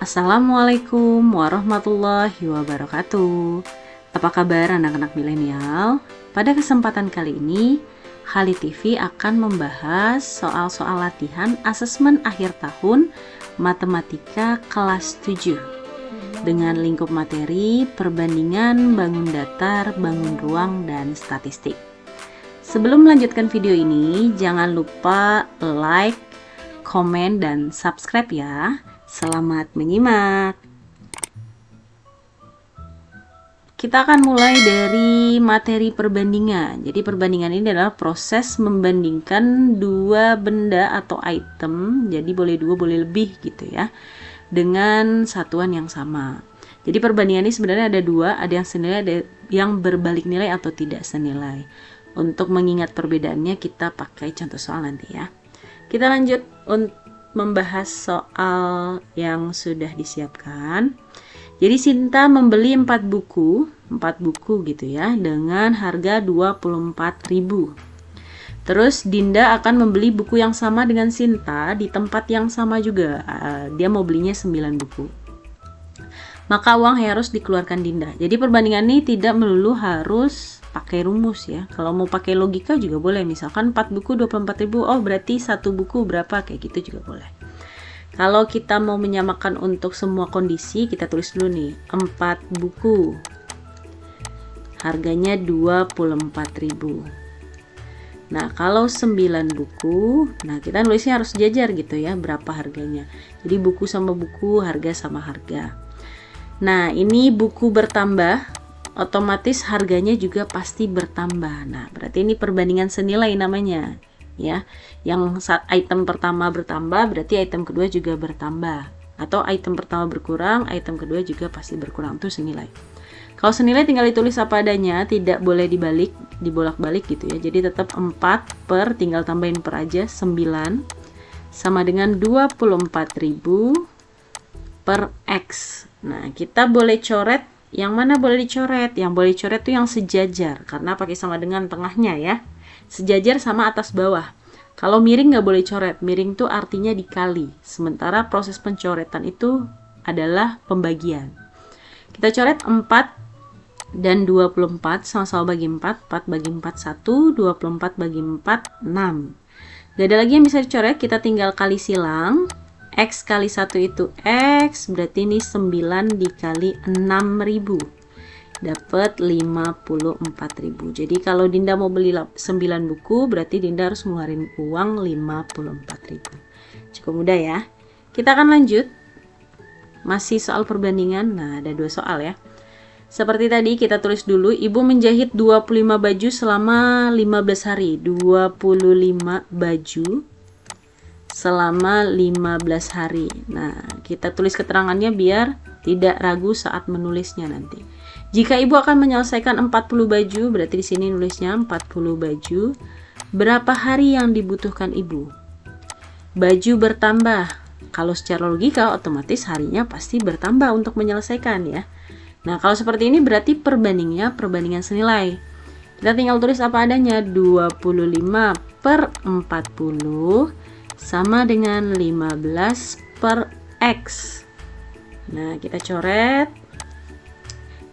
Assalamualaikum warahmatullahi wabarakatuh. Apa kabar anak-anak milenial? Pada kesempatan kali ini, Hali TV akan membahas soal-soal latihan asesmen akhir tahun Matematika kelas 7 dengan lingkup materi, perbandingan, bangun datar, bangun ruang, dan statistik. Sebelum melanjutkan video ini, jangan lupa like, komen, dan subscribe ya. Selamat menyimak. Kita akan mulai dari materi perbandingan. Jadi perbandingan ini adalah proses membandingkan dua benda atau item. Jadi boleh dua, boleh lebih gitu ya, dengan satuan yang sama. Jadi perbandingan ini sebenarnya ada dua, ada yang senilai, ada yang berbalik nilai atau tidak senilai. Untuk mengingat perbedaannya kita pakai contoh soal nanti ya. Kita lanjut untuk membahas soal yang sudah disiapkan. Jadi Sinta membeli 4 buku gitu ya, dengan harga 24.000. Terus Dinda akan membeli buku yang sama dengan Sinta di tempat yang sama juga. Dia mau belinya 9 buku. Maka uang harus dikeluarkan Dinda. Jadi perbandingan ini tidak melulu harus pakai rumus ya. Kalau mau pakai logika juga boleh. Misalkan 4 buku 24.000, oh berarti satu buku berapa, kayak gitu juga boleh. Kalau kita mau menyamakan untuk semua kondisi, kita tulis dulu nih, 4 buku harganya 24.000. Nah, kalau 9 buku, nah kita nulisnya harus sejajar gitu ya, berapa harganya. Jadi buku sama buku, harga sama harga. Nah, ini buku bertambah, otomatis harganya juga pasti bertambah. Nah, berarti ini perbandingan senilai namanya ya. Yang item pertama bertambah, berarti item kedua juga bertambah. Atau item pertama berkurang, item kedua juga pasti berkurang. Itu senilai. Kalau senilai tinggal ditulis apa adanya, tidak boleh dibolak-balik gitu ya. Jadi tetap 4 per, tinggal tambahin per aja, 9 sama dengan 24.000 per X. Nah, kita boleh coret. Yang mana boleh dicoret? Yang boleh dicoret itu yang sejajar, karena pakai sama dengan tengahnya ya. Sejajar sama atas bawah. Kalau miring nggak boleh coret. Miring itu artinya dikali. Sementara proses pencoretan itu adalah pembagian. Kita coret 4 dan 24 sama-sama bagi 4. 4 bagi 4 1, 24 bagi 4 6. Gak ada lagi yang bisa dicoret, kita tinggal kali silang. X kali 1 itu X, berarti ini 9 dikali 6.000, dapat 54.000. Jadi kalau Dinda mau beli 9 buku, berarti Dinda harus ngeluarin uang 54.000. Cukup mudah ya. Kita akan lanjut. Masih soal perbandingan. Nah, ada 2 soal ya. Seperti tadi kita tulis dulu, Ibu menjahit 25 baju selama 15 hari. 25 baju selama 15 hari. Nah, kita tulis keterangannya biar tidak ragu saat menulisnya nanti. Jika Ibu akan menyelesaikan 40 baju, berarti di sini nulisnya 40 baju. Berapa hari yang dibutuhkan Ibu? Baju bertambah. Kalau secara logika otomatis harinya pasti bertambah untuk menyelesaikan ya. Nah, kalau seperti ini berarti perbandingan senilai. Kita tinggal tulis apa adanya, 25 per 40 sama dengan 15 per X. Nah, kita coret.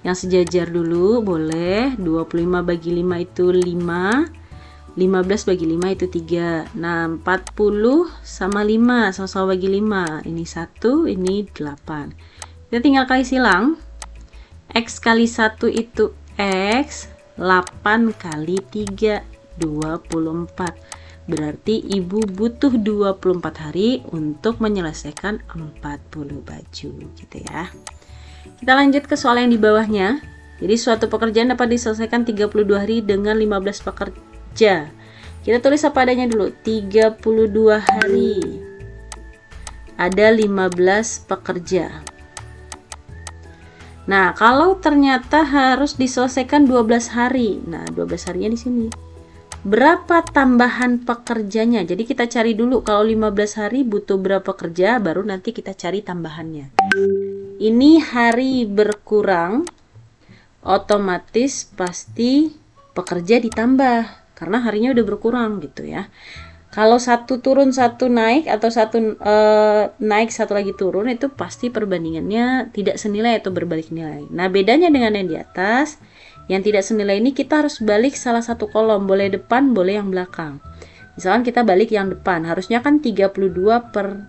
Yang sejajar dulu boleh. 25 bagi 5 itu 5. 15 bagi 5 itu 3. Nah, 40 sama 5 sama-sama bagi 5. Ini 1, ini 8. Kita tinggal kali silang. X kali 1 itu X. 8 kali 3 24. Berarti Ibu butuh 24 hari untuk menyelesaikan 40 baju gitu ya. Kita lanjut ke soal yang di bawahnya. Jadi suatu pekerjaan dapat diselesaikan 32 hari dengan 15 pekerja. Kita tulis apa adanya dulu. 32 hari. Ada 15 pekerja. Nah, kalau ternyata harus diselesaikan 12 hari. Nah, 12 harinya di sini. Berapa tambahan pekerjanya? Jadi kita cari dulu kalau 15 hari butuh berapa kerja, baru nanti kita cari tambahannya. Ini hari berkurang, otomatis pasti pekerja ditambah karena harinya udah berkurang gitu ya. Kalau satu turun satu naik atau satu naik satu lagi turun, itu pasti perbandingannya tidak senilai atau berbalik nilai. Nah, bedanya dengan yang di atas, yang tidak senilai ini kita harus balik salah satu kolom, boleh depan, boleh yang belakang. Misalkan kita balik yang depan, harusnya kan 32 per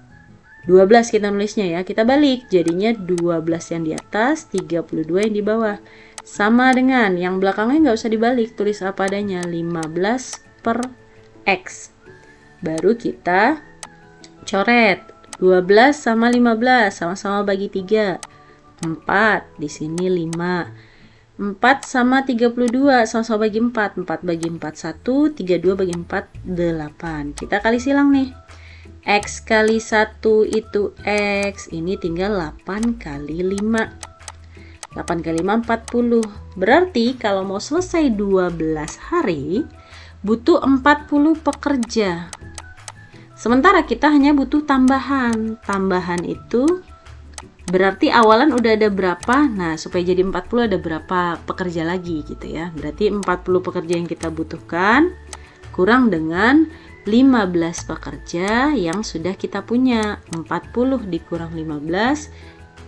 12 kita nulisnya ya. Kita balik, jadinya 12 yang di atas, 32 yang di bawah. Sama dengan yang belakangnya nggak usah dibalik, tulis apa adanya, 15 per X. Baru kita coret 12 sama 15 sama-sama bagi 3, 4 di sini 5, 4 sama 32 sama-sama bagi 4, 4 bagi 4 1, 32 bagi 4 8. Kita kali silang nih, X kali 1 itu X, ini tinggal 8 kali 5, 8 kali 5 40. Berarti kalau mau selesai 12 hari butuh 40 pekerja. Sementara kita hanya butuh tambahan. Tambahan itu berarti awalan udah ada berapa. Nah, supaya jadi 40 ada berapa pekerja lagi gitu ya. Berarti 40 pekerja yang kita butuhkan kurang dengan 15 pekerja yang sudah kita punya. 40 dikurang 15,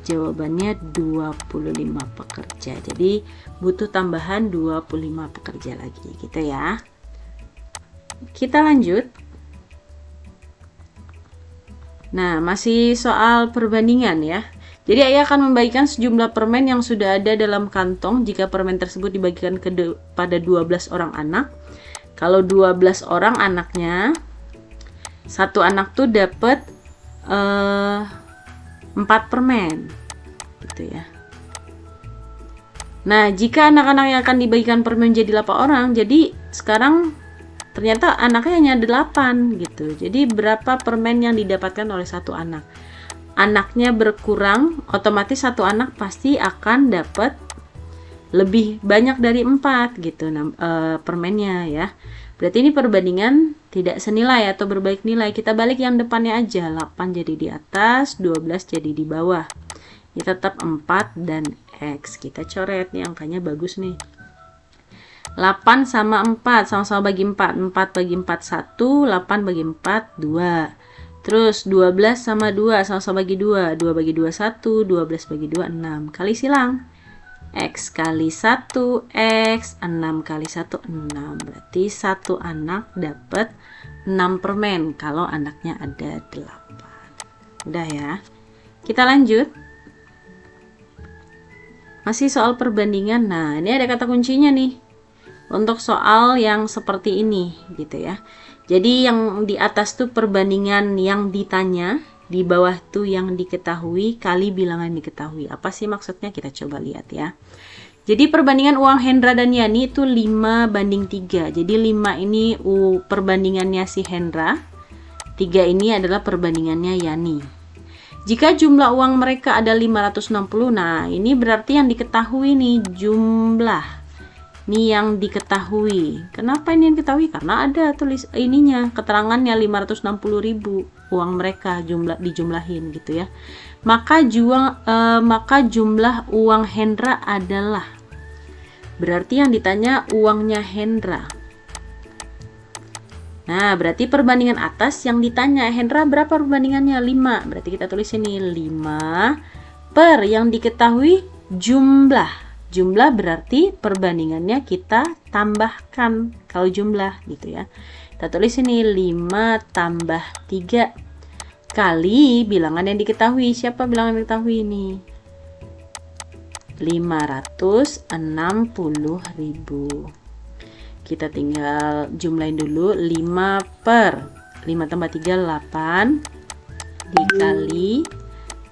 jawabannya 25 pekerja. Jadi butuh tambahan 25 pekerja lagi gitu ya. Kita lanjut. Nah, masih soal perbandingan ya. Jadi ayah akan membagikan sejumlah permen yang sudah ada dalam kantong jika permen tersebut dibagikan pada 12 orang anak. Kalau 12 orang anaknya, satu anak tuh dapat 4 permen gitu ya. Nah, jika anak-anak yang akan dibagikan permen jadi 8 orang, jadi sekarang ternyata anaknya hanya 8 gitu. Jadi berapa permen yang didapatkan oleh satu anak? Anaknya berkurang, otomatis satu anak pasti akan dapat lebih banyak dari 4 gitu permennya ya. Berarti ini perbandingan tidak senilai atau berbalik nilai. Kita balik yang depannya aja, 8 jadi di atas, 12 jadi di bawah. Ini tetap 4 dan X. Kita coret nih, angkanya bagus nih. 8 sama 4 sama-sama bagi 4, 4 bagi 4 1, 8 bagi 4 2. Terus 12 sama 2 sama-sama bagi 2, 2 bagi 2 1, 12 bagi 2 6. Kali silang, X kali 1 X, 6 kali 1 6. Berarti satu anak dapat 6 permen kalau anaknya ada 8. Udah ya. Kita lanjut. Masih soal perbandingan. Nah, ini ada kata kuncinya nih. Untuk soal yang seperti ini gitu ya. Jadi yang di atas tuh perbandingan yang ditanya, di bawah tuh yang diketahui kali bilangan diketahui. Apa sih maksudnya? Kita coba lihat ya. Jadi perbandingan uang Hendra dan Yani itu 5:3. Jadi 5 ini perbandingannya si Hendra, 3 ini adalah perbandingannya Yani. Jika jumlah uang mereka ada 560, nah ini berarti yang diketahui nih jumlah. Ini yang diketahui. Kenapa ini yang diketahui? Karena ada tulis ininya, keterangannya 560.000 uang mereka dijumlahin gitu ya. Maka jumlah uang Hendra adalah. Berarti yang ditanya uangnya Hendra. Nah, berarti perbandingan atas yang ditanya Hendra berapa perbandingannya? 5. Berarti kita tulis ini 5 per yang diketahui jumlah. Jumlah berarti perbandingannya kita tambahkan kalau jumlah gitu ya. Kita tulis ini 5 tambah 3 kali bilangan yang diketahui. Siapa bilangan yang diketahui ini? 560.000. Kita tinggal jumlahin dulu. 5 per 5 tambah 3 8 dikali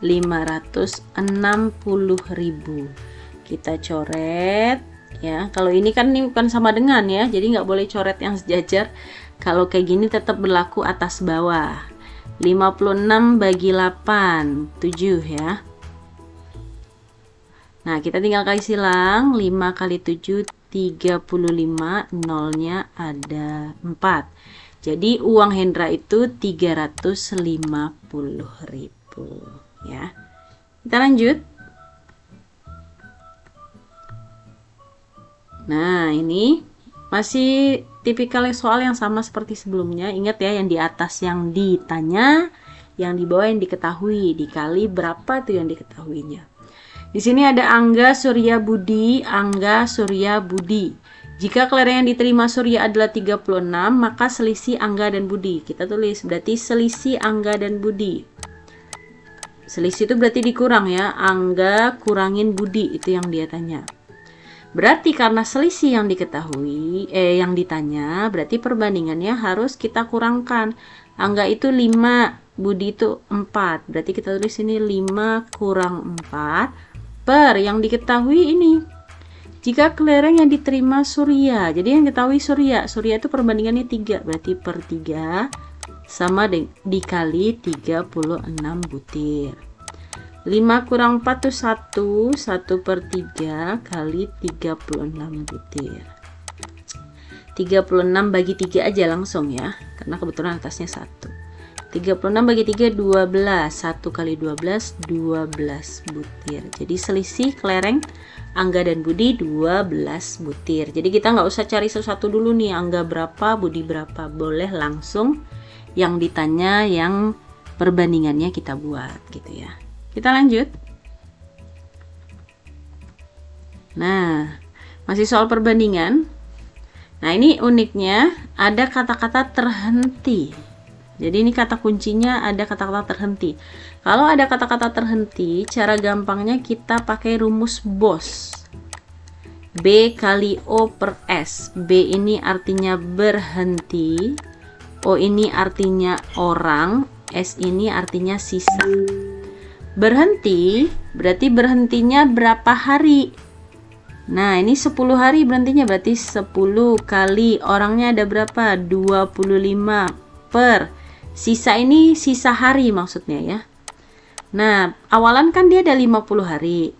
560.000. Kita coret ya. Kalau ini kan ini bukan sama dengan ya, jadi nggak boleh coret yang sejajar. Kalau kayak gini tetap berlaku atas bawah. 56 bagi 8 7 ya. Nah, kita tinggal kali silang. 5 kali 7 35, nolnya ada 4. Jadi uang Hendra itu 350.000 ya. Kita lanjut. Nah, ini Masih tipikal soal yang sama seperti sebelumnya. Ingat ya, yang di atas yang ditanya, yang di bawah yang diketahui, dikali berapa tuh yang diketahuinya. Di sini ada Angga Surya Budi, Angga Surya Budi. Jika kelereng yang diterima Surya adalah 36, maka selisih Angga dan Budi. Kita tulis, berarti selisih Angga dan Budi. Selisih itu berarti dikurang ya, Angga kurangin Budi, itu yang dia tanya. Berarti karena selisih yang diketahui, yang ditanya, berarti perbandingannya harus kita kurangkan. Angga itu 5, Budi itu 4. Berarti kita tulis ini 5 kurang 4 per yang diketahui ini. Jika kelereng yang diterima Surya, jadi yang diketahui Surya itu perbandingannya 3, berarti per 3 sama dikali 36 butir. 5 kurang 4 itu 1 per 3 kali 36 butir. 36 bagi 3 aja langsung ya, karena kebetulan atasnya 1. 36 bagi 3 12, 1 kali 12 butir. Jadi selisih kelereng Angga dan Budi 12 butir. Jadi kita nggak usah cari satu-satu dulu nih, Angga berapa, Budi berapa. Boleh langsung yang ditanya yang perbandingannya kita buat gitu ya. Kita lanjut. Nah, masih soal perbandingan. Nah, ini uniknya ada kata-kata terhenti. Jadi ini kata kuncinya ada kata-kata terhenti. Kalau ada kata-kata terhenti, cara gampangnya kita pakai rumus Bos. B kali O per S. B ini artinya berhenti, O ini artinya orang, S ini artinya sisa. Berhenti berarti berhentinya berapa hari. Nah, ini 10 hari berhentinya, berarti 10 kali orangnya ada berapa? 25 per sisa, ini sisa hari maksudnya ya. Nah, awalan kan dia ada 50 hari.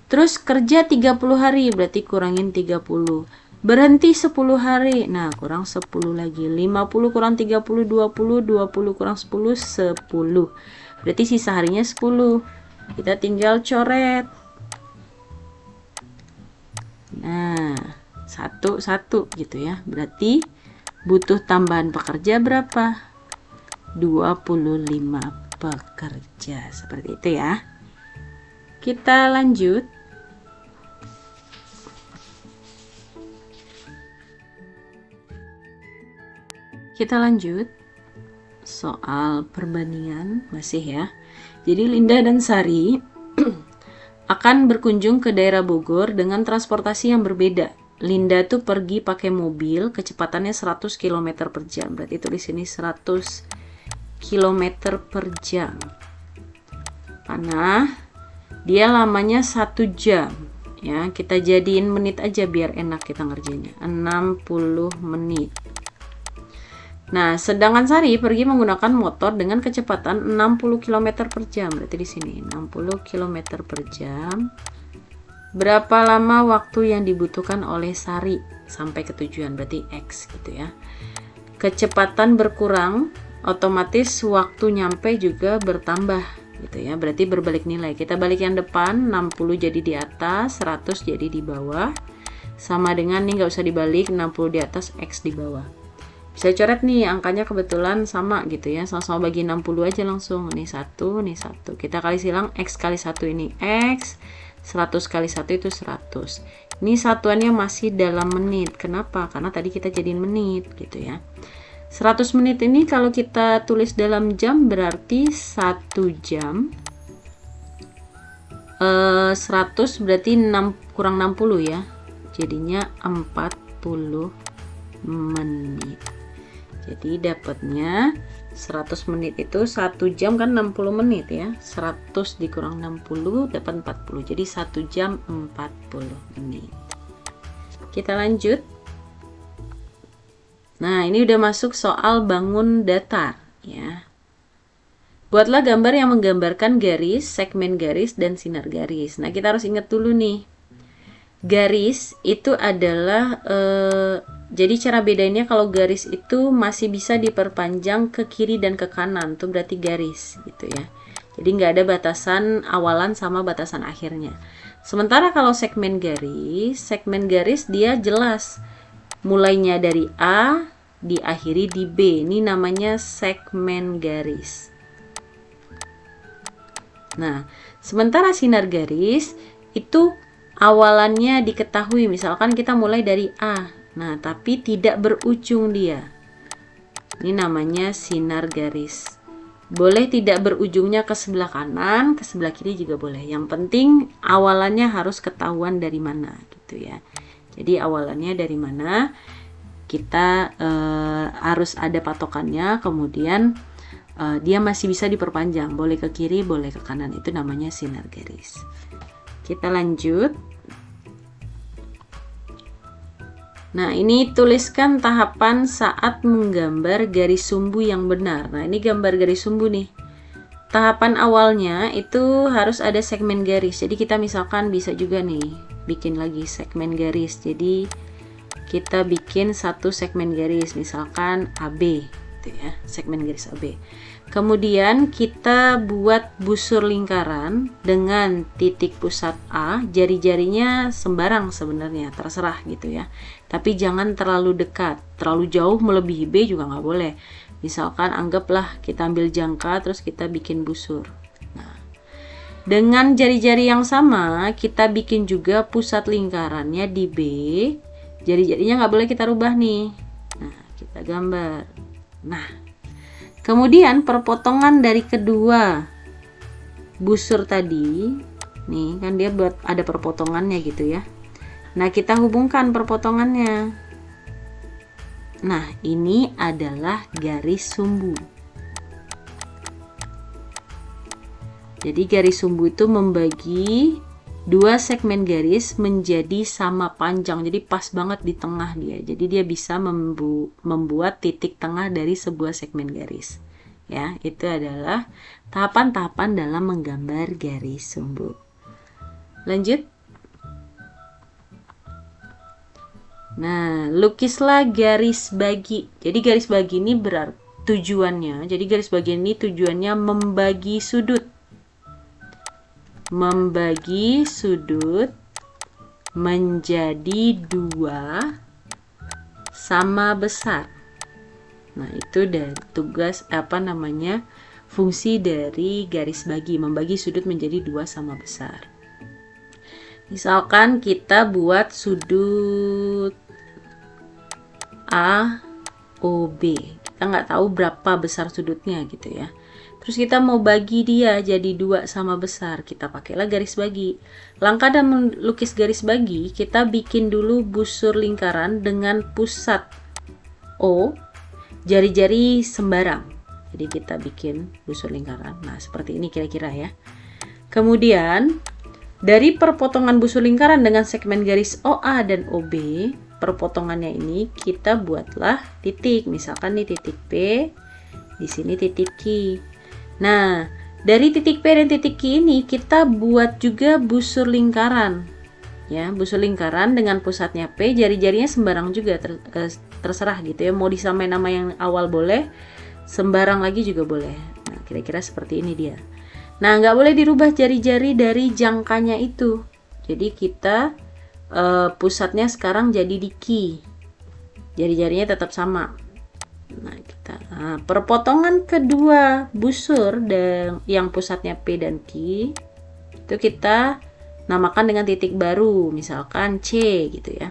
Terus kerja 30 hari, berarti kurangin 30. Berhenti 10 hari. Nah, kurang 10 lagi. 50 kurang 30 20, 20 kurang 10 10. Berarti sisa harinya 10. Kita tinggal coret. Nah, 1 gitu ya. Berarti butuh tambahan pekerja berapa? 25 pekerja. Seperti itu ya. Kita lanjut. Kita lanjut soal perbandingan masih ya. Jadi Linda dan Sari akan berkunjung ke daerah Bogor dengan transportasi yang berbeda. Linda tuh pergi pakai mobil, kecepatannya 100 km per jam. Berarti tulis sini 100 km per jam. Panah, dia lamanya 1 jam. Ya, kita jadiin menit aja biar enak kita ngerjainnya. 60 menit. Nah, sedangkan Sari pergi menggunakan motor dengan kecepatan 60 km per jam. Berarti di sini 60 km per jam. Berapa lama waktu yang dibutuhkan oleh Sari sampai ke tujuan? Berarti X gitu ya. Kecepatan berkurang, otomatis waktu nyampe juga bertambah gitu ya. Berarti berbalik nilai. Kita balik yang depan, 60 jadi di atas, 100 jadi di bawah. Sama dengan nih, nggak usah dibalik, 60 di atas, X di bawah. Bisa coret nih, angkanya kebetulan sama gitu ya, sama-sama bagi 60 aja langsung. Ini 1, ini 1. Kita kali silang, X kali 1 ini X, 100 kali 1 itu 100. Ini satuannya masih dalam menit. Kenapa? Karena tadi kita jadiin menit gitu ya. 100 menit ini kalau kita tulis dalam jam berarti 1 jam. 100 berarti 6 kurang 60 ya. Jadinya 40 menit. Jadi dapatnya 100 menit itu 1 jam kan 60 menit ya. 100 dikurang 60 dapat 40. Jadi 1 jam 40 menit. Kita lanjut. Nah, ini udah masuk soal bangun datar ya. Buatlah gambar yang menggambarkan garis, segmen garis, dan sinar garis. Nah, kita harus ingat dulu nih. Garis itu adalah jadi cara bedainnya, kalau garis itu masih bisa diperpanjang ke kiri dan ke kanan, tuh berarti garis gitu ya. Jadi nggak ada batasan awalan sama batasan akhirnya. Sementara kalau segmen garis dia jelas. Mulainya dari A, diakhiri di B. Ini namanya segmen garis. Nah, sementara sinar garis itu awalannya diketahui. Misalkan kita mulai dari A. Nah, tapi tidak berujung dia. Ini namanya sinar garis. Boleh tidak berujungnya ke sebelah kanan, ke sebelah kiri juga boleh. Yang penting awalannya harus ketahuan dari mana gitu ya. Jadi awalannya dari mana kita harus ada patokannya. Kemudian dia masih bisa diperpanjang, boleh ke kiri, boleh ke kanan. Itu namanya sinar garis. Kita lanjut. Nah, ini tuliskan tahapan saat menggambar garis sumbu yang benar. Nah, ini gambar garis sumbu nih. Tahapan awalnya itu harus ada segmen garis. Jadi kita misalkan bisa juga nih bikin lagi segmen garis. Jadi kita bikin satu segmen garis, misalkan AB gitu ya, segmen garis AB. Kemudian kita buat busur lingkaran dengan titik pusat A, jari-jarinya sembarang sebenarnya, terserah gitu ya. Tapi jangan terlalu dekat, terlalu jauh melebihi B juga nggak boleh. Misalkan anggaplah kita ambil jangka terus kita bikin busur. Nah, dengan jari-jari yang sama kita bikin juga pusat lingkarannya di B. Jari-jarinya nggak boleh kita rubah nih. Nah, kita gambar. Nah, kemudian perpotongan dari kedua busur tadi, nih kan dia buat ada perpotongannya gitu ya. Nah, kita hubungkan perpotongannya. Nah, ini adalah garis sumbu. Jadi garis sumbu itu membagi dua segmen garis menjadi sama panjang. Jadi pas banget di tengah dia. Jadi dia bisa membuat titik tengah dari sebuah segmen garis. Ya, itu adalah tahapan-tahapan dalam menggambar garis sumbu. Lanjut. Nah, lukislah garis bagi. Jadi garis bagi ini berarti tujuannya. Jadi garis bagi ini tujuannya membagi sudut. Membagi sudut menjadi dua sama besar. Nah, itu dari tugas fungsi dari garis bagi, membagi sudut menjadi dua sama besar. Misalkan kita buat sudut AOB, kita nggak tahu berapa besar sudutnya gitu ya. Terus kita mau bagi dia jadi dua sama besar, kita pakailah garis bagi. Langkah dalam melukis garis bagi, kita bikin dulu busur lingkaran dengan pusat O, jari-jari sembarang. Jadi kita bikin busur lingkaran. Nah, seperti ini kira-kira ya. Kemudian dari perpotongan busur lingkaran dengan segmen garis OA dan OB, perpotongannya ini kita buatlah titik. Misalkan nih titik P, di sini titik Q. Nah, dari titik P dan titik Q ini kita buat juga busur lingkaran. Ya, busur lingkaran dengan pusatnya P, jari-jarinya sembarang juga, terserah gitu ya. Mau disamain nama yang awal boleh, sembarang lagi juga boleh. Nah, kira-kira seperti ini dia. Nah, nggak boleh dirubah jari-jari dari jangkanya itu. Jadi kita pusatnya sekarang jadi di Q. Jari-jarinya tetap sama. Nah, perpotongan kedua busur yang pusatnya P dan Q itu kita namakan dengan titik baru, misalkan C gitu ya.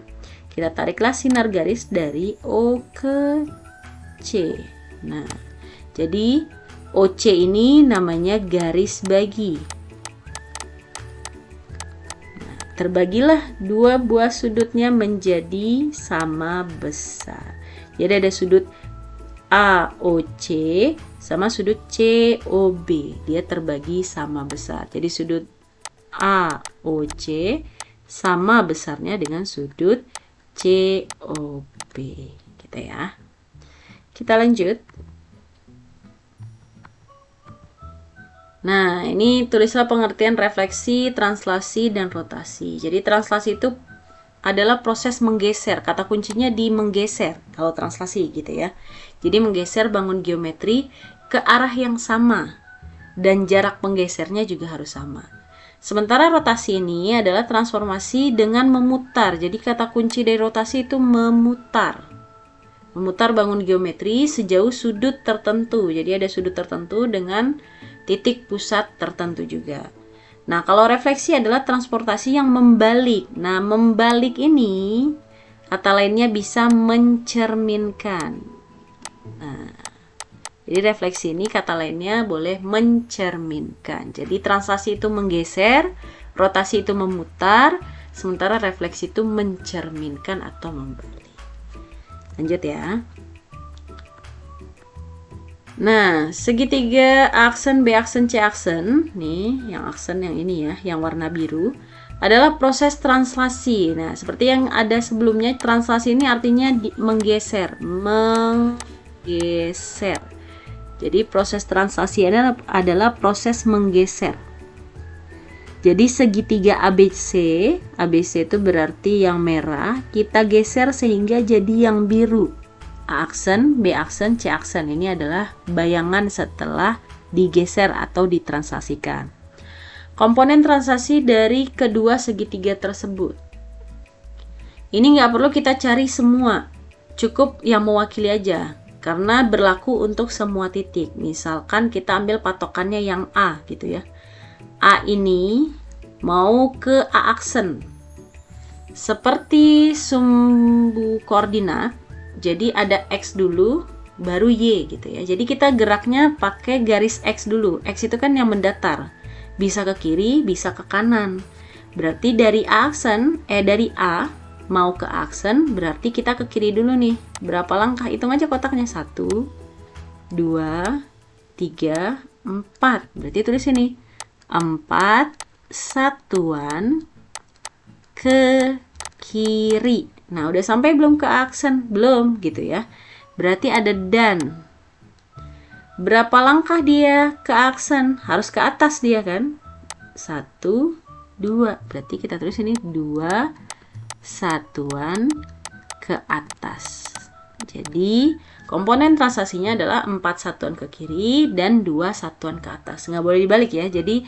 Kita tariklah sinar garis dari O ke C. Nah, jadi OC ini namanya garis bagi. Nah, terbagilah dua buah sudutnya menjadi sama besar. Jadi ada sudut AOC sama sudut COB. Dia terbagi sama besar. Jadi sudut AOC sama besarnya dengan sudut COB. Gitu ya. Kita lanjut. Nah, ini tulislah pengertian refleksi, translasi, dan rotasi. Jadi translasi itu adalah proses menggeser. Kata kuncinya di menggeser kalau translasi gitu ya. Jadi menggeser bangun geometri ke arah yang sama dan jarak menggesernya juga harus sama. Sementara rotasi ini adalah transformasi dengan memutar. Jadi kata kunci dari rotasi itu memutar. Memutar bangun geometri sejauh sudut tertentu. Jadi ada sudut tertentu dengan titik pusat tertentu juga. Nah, kalau refleksi adalah transportasi yang membalik. Nah, membalik ini kata lainnya bisa mencerminkan. Nah, jadi refleksi ini kata lainnya boleh mencerminkan. Jadi translasi itu menggeser, rotasi itu memutar, sementara refleksi itu mencerminkan atau membalik. Lanjut ya. Nah, segitiga aksen B aksen C aksen, nih yang aksen yang ini ya, yang warna biru, adalah proses translasi. Nah, seperti yang ada sebelumnya, translasi ini artinya menggeser. Jadi proses translasi adalah proses menggeser. Jadi segitiga ABC itu berarti yang merah, kita geser sehingga jadi yang biru. A aksen, B aksen, C aksen ini adalah bayangan setelah digeser atau ditranslasikan. Komponen translasi dari kedua segitiga tersebut. Ini nggak perlu kita cari semua, cukup yang mewakili aja, karena berlaku untuk semua titik. Misalkan kita ambil patokannya yang A gitu ya. A ini mau ke A aksen. Seperti sumbu koordinat, jadi ada X dulu, baru Y gitu ya. Jadi kita geraknya pakai garis X dulu. X itu kan yang mendatar. Bisa ke kiri, bisa ke kanan. Berarti dari A aksen, dari A mau ke aksen, berarti kita ke kiri dulu nih. Berapa langkah? Hitung aja kotaknya. 1, 2, 3, 4. Berarti tulis sini. 4 satuan ke kiri. Nah, udah sampai belum ke aksen? Belum gitu ya. Berarti ada dan. Berapa langkah dia ke aksen? Harus ke atas dia kan? 1, 2. Berarti kita tulis ini 2 satuan ke atas. Jadi komponen translasinya adalah 4 satuan ke kiri dan 2 satuan ke atas. Nggak boleh dibalik ya. Jadi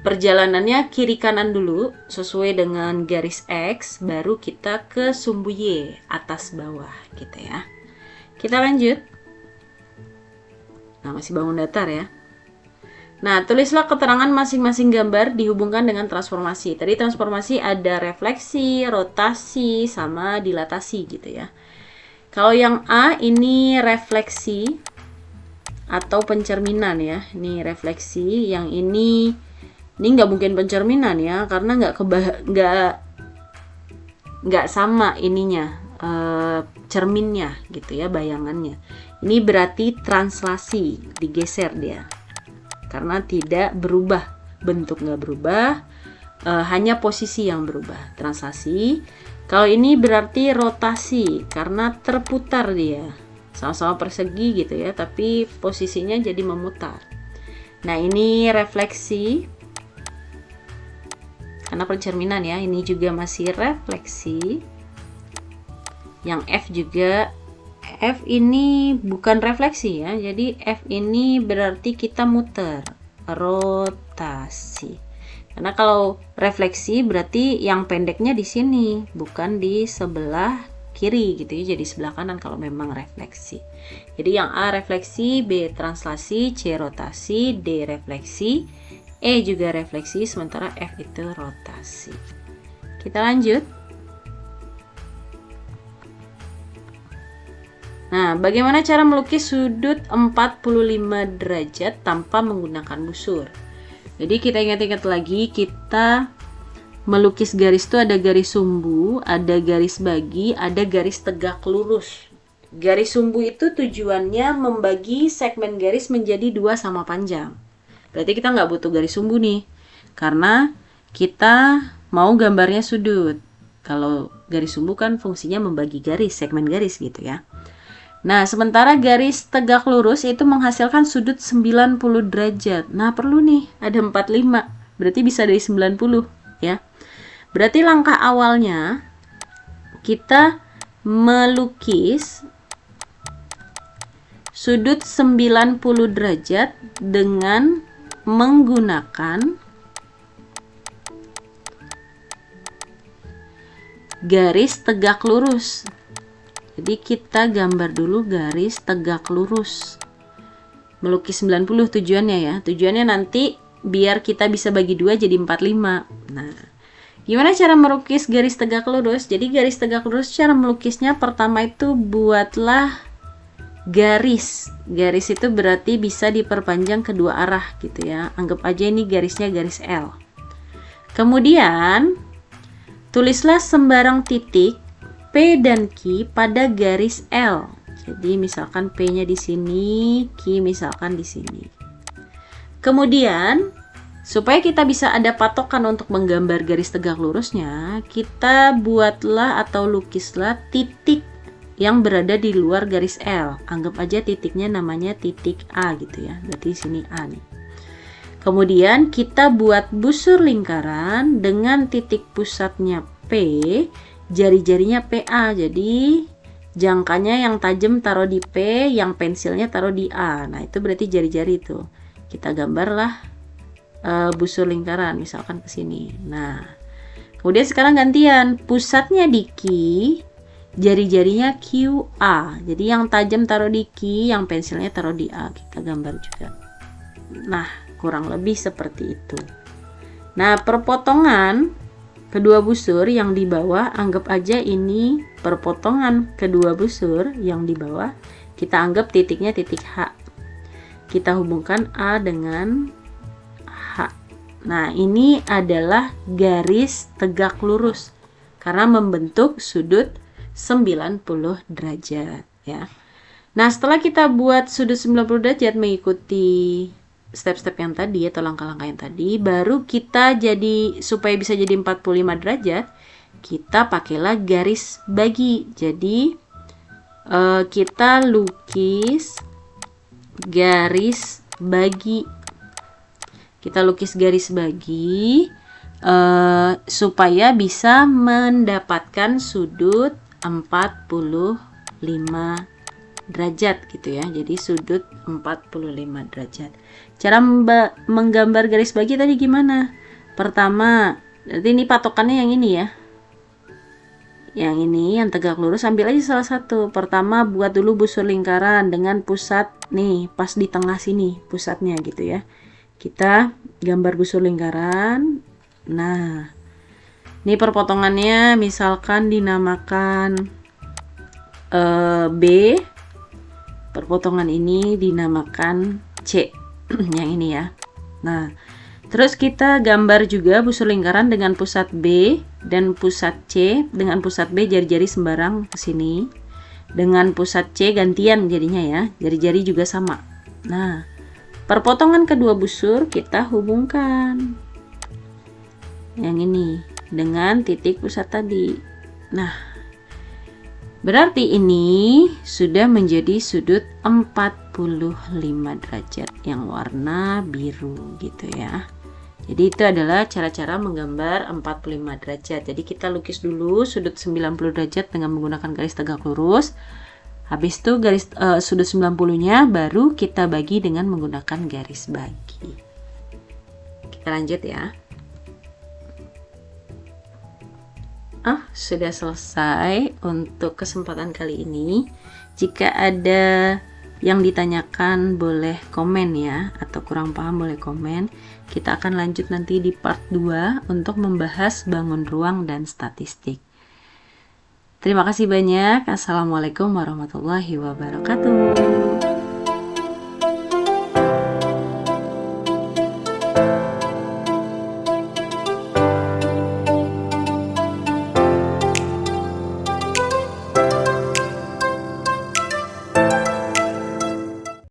perjalanannya kiri kanan dulu sesuai dengan garis X, baru kita ke sumbu Y, atas bawah gitu ya. Kita lanjut. Nah, masih bangun datar ya. Nah, tulislah keterangan masing-masing gambar dihubungkan dengan transformasi. Tadi transformasi ada refleksi, rotasi, sama dilatasi gitu ya. Kalau yang A ini refleksi atau pencerminan ya. Ini refleksi, yang ini nggak mungkin pencerminan ya, karena nggak sama ininya, cerminnya gitu ya, bayangannya. Ini berarti translasi, digeser dia. Karena tidak berubah, bentuk nggak berubah, hanya posisi yang berubah, translasi. Kalau ini berarti rotasi, karena terputar dia. Sama-sama persegi gitu ya, tapi posisinya jadi memutar. Nah, ini refleksi. Karena pencerminan ya, ini juga masih refleksi. Yang F juga, F ini bukan refleksi ya, jadi F ini berarti kita muter, rotasi. Karena kalau refleksi berarti yang pendeknya di sini, bukan di sebelah kiri gitu ya, jadi sebelah kanan kalau memang refleksi. Jadi yang A refleksi, B translasi, C rotasi, D refleksi, E juga refleksi, sementara F itu rotasi. Kita lanjut. Nah, bagaimana cara melukis sudut 45 derajat tanpa menggunakan busur? Jadi kita ingat-ingat lagi, kita melukis garis itu ada garis sumbu, ada garis bagi, ada garis tegak lurus. Garis sumbu itu tujuannya membagi segmen garis menjadi 2 sama panjang. Berarti kita nggak butuh garis sumbu nih, karena kita mau gambarnya sudut. Kalau garis sumbu kan fungsinya membagi garis, segmen garis gitu ya. Nah, sementara garis tegak lurus itu menghasilkan sudut 90 derajat. Nah, perlu nih, ada 45. Berarti bisa dari 90 ya. Berarti langkah awalnya kita melukis sudut 90 derajat dengan menggunakan garis tegak lurus. Jadi kita gambar dulu garis tegak lurus. Melukis 90 tujuannya ya. Tujuannya nanti biar kita bisa bagi 2 jadi 45. Nah, gimana cara melukis garis tegak lurus? Jadi garis tegak lurus cara melukisnya pertama itu buatlah garis. Garis itu berarti bisa diperpanjang kedua arah gitu ya. Anggap aja ini garisnya garis L. Kemudian tulislah sembarang titik P dan Q pada garis L. Jadi misalkan P-nya di sini, Q misalkan di sini. Kemudian supaya kita bisa ada patokan untuk menggambar garis tegak lurusnya, kita buatlah atau lukislah titik yang berada di luar garis L. Anggap aja titiknya namanya titik A gitu ya. Berarti sini A nih. Kemudian kita buat busur lingkaran dengan titik pusatnya P, jari-jarinya PA. Jadi jangkanya yang tajam taruh di P, yang pensilnya taruh di A. Nah, itu berarti jari-jari itu. Kita gambarlah busur lingkaran misalkan ke sini. Nah, kemudian sekarang gantian, pusatnya di Q, jari-jarinya QA. Jadi yang tajam taruh di Q, yang pensilnya taruh di A. Kita gambar juga. Nah, kurang lebih seperti itu. Nah, perpotongan kedua busur yang di bawah, anggap aja ini perpotongan kedua busur yang di bawah. Kita anggap titiknya titik H. Kita hubungkan A dengan H. Nah, ini adalah garis tegak lurus karena membentuk sudut 90 derajat ya. Nah, setelah kita buat sudut 90 derajat mengikuti step-step yang tadi atau langkah-langkah yang tadi, baru kita jadi supaya bisa jadi 45 derajat, kita pakailah garis bagi. Jadi kita lukis garis bagi. Kita lukis garis bagi supaya bisa mendapatkan sudut 45 derajat gitu ya. Jadi sudut 45 derajat. Cara menggambar garis bagi tadi gimana? Pertama, berarti ini patokannya yang ini ya. Yang ini yang tegak lurus, ambil aja salah satu. Pertama buat dulu busur lingkaran dengan pusat nih pas di tengah sini pusatnya gitu ya. Kita gambar busur lingkaran. Nah, ini perpotongannya misalkan dinamakan B. Perpotongan ini dinamakan C. Yang ini ya. Nah, terus kita gambar juga busur lingkaran dengan pusat B dan pusat C. Dengan pusat B jari-jari sembarang ke sini. Dengan pusat C gantian jadinya ya. Jari-jari juga sama. Nah, perpotongan kedua busur kita hubungkan. Yang ini dengan titik pusat tadi. Nah, berarti ini sudah menjadi sudut 45 derajat yang warna biru gitu ya. Jadi itu adalah cara-cara menggambar 45 derajat. Jadi kita lukis dulu sudut 90 derajat dengan menggunakan garis tegak lurus. Habis itu garis sudut 90-nya baru kita bagi dengan menggunakan garis bagi. Kita lanjut ya. Sudah selesai untuk kesempatan kali ini. Jika ada yang ditanyakan boleh komen ya, atau kurang paham boleh komen. Kita akan lanjut nanti di part 2 untuk membahas bangun ruang dan statistik. Terima kasih banyak. Assalamualaikum warahmatullahi wabarakatuh.